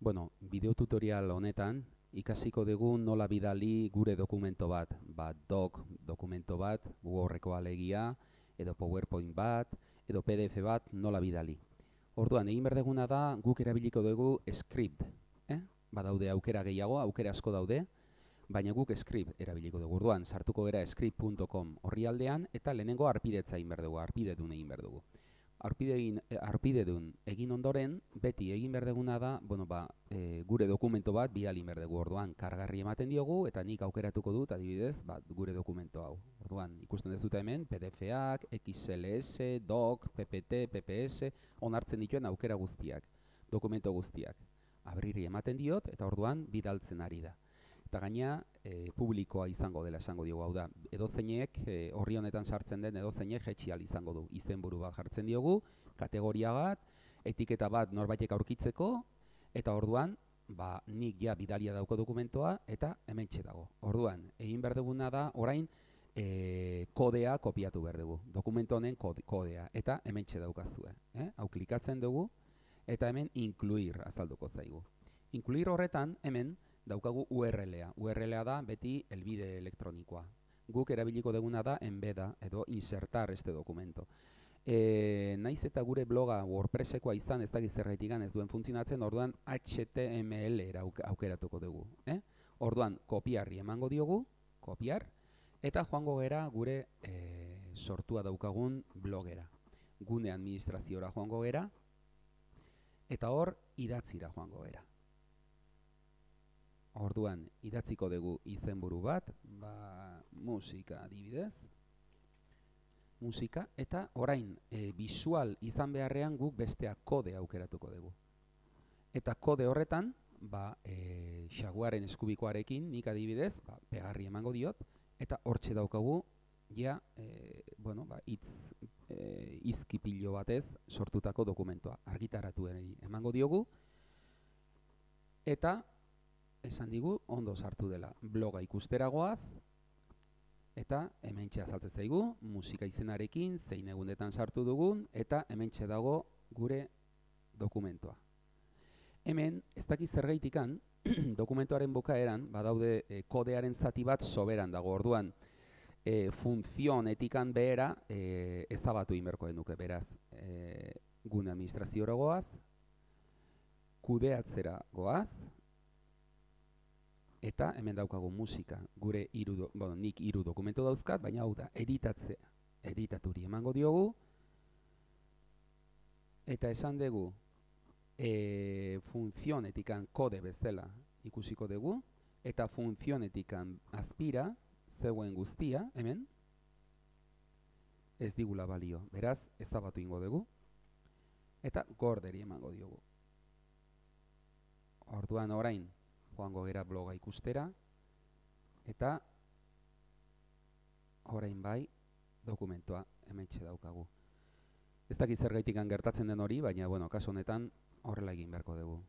Bueno, bideo tutorial honetan ikasiko dugu nola bidali gure dokumento bat dokumento bat, Wordeko alegia, edo PowerPoint bat, edo PDF bat nola bidali. Orduan, egin behar duguna da guk erabiliko dugu script. Badaude aukera gehiago, aukera asko daude, baina guk script erabiliko dugu. Orduan, sartuko gara script.com horri aldean, eta lehenengo arpidetza egin behar dugu, arpidedun egin behar dugu. Arpidedun egin ondoren, beti egin behar duguna da, gure dokumento bat bidali behar dugu. Orduan, kargarri ematen diogu, eta nik aukeratuko dut, adibidez, gure dokumento hau. Orduan, ikusten dezuta hemen, PDF-ak, XLS, DOC, PPT, PPS, onartzen dituen aukera guztiak, dokumento guztiak. Abriri ematen diot, eta orduan, bidaltzen ari da. Eta gaina, publikoa izango dela esango diogu, hau da, edozeinek, horri honetan sartzen den edozeinek jetxial izango du. Izenburu bat jartzen diogu, kategoria bat, etiketa bat norbaitek aurkitzeko, eta orduan, nik ja bidalia dauko dokumentoa, eta hementxe dago. Orduan, egin behar duguna da, orain, kodea kopiatu behar dugu. Dokumento honen kodea, eta hementxe daukazue. Hau klikatzen dugu, eta hemen incluir azalduko zaigu. Incluir horretan, hemen, daukagu URL-a. URL-a da beti helbide elektronikoa. Guk erabiliko duguna da embeda edo insertar este documento. Naiz eta gure bloga WordPressekoa izan, ez dakiz zergaitikan ez duen funtzionatzen, orduan HTML aukeratuko dugu. Orduan, kopiarri emango diogu, kopiar, eta joango gera gure sortua daukagun blogera. Gune administraziora joango gera, eta hor idatzira joango gera. Orduan, idatziko dugu izenburu bat, musika adibidez, musika, eta orain, visual izan beharrean guk bestea kode aukeratuko dugu. Eta kode horretan, xaguaren eskubikoarekin, nik adibidez, pegarri emango diot, eta hortxe daukagu, ja, izkipilo batez sortutako dokumentoa. Argitaratu emango diogu, eta esan digu, ondo sartu dela. Bloga ikusteragoaz, eta hementxe azaltzen zaigu, musika izenarekin, zein egunetan sartu dugun, eta hementxe dago gure dokumentoa. Hemen, ez dakiz zergaitikan, dokumentoaren bukaeran, badaude kodearen zati bat soberan dago. Orduan, funtzionetikan behera ezabatu inberko denuke, beraz, gune administraziora goaz, kudeatzera goaz, eta hemen daukagu musika, nik 3 dokumento dauzkat, baina hau da, editaturi emango diogu, eta esan dugu, funtzionetikan kode bezala ikusiko dugu, eta funtzionetikan azpira, zeuen guztia, hemen, ez digula balio, beraz, ezabatu ingo dugu, eta gorderi emango diogu. Orduan orain, joango gera bloga ikustera, eta orain bai dokumentoa hementxe daukagu. Ez dakiz zergaitikan gertatzen den hori, baina, kasu honetan horrela egin beharko dugu.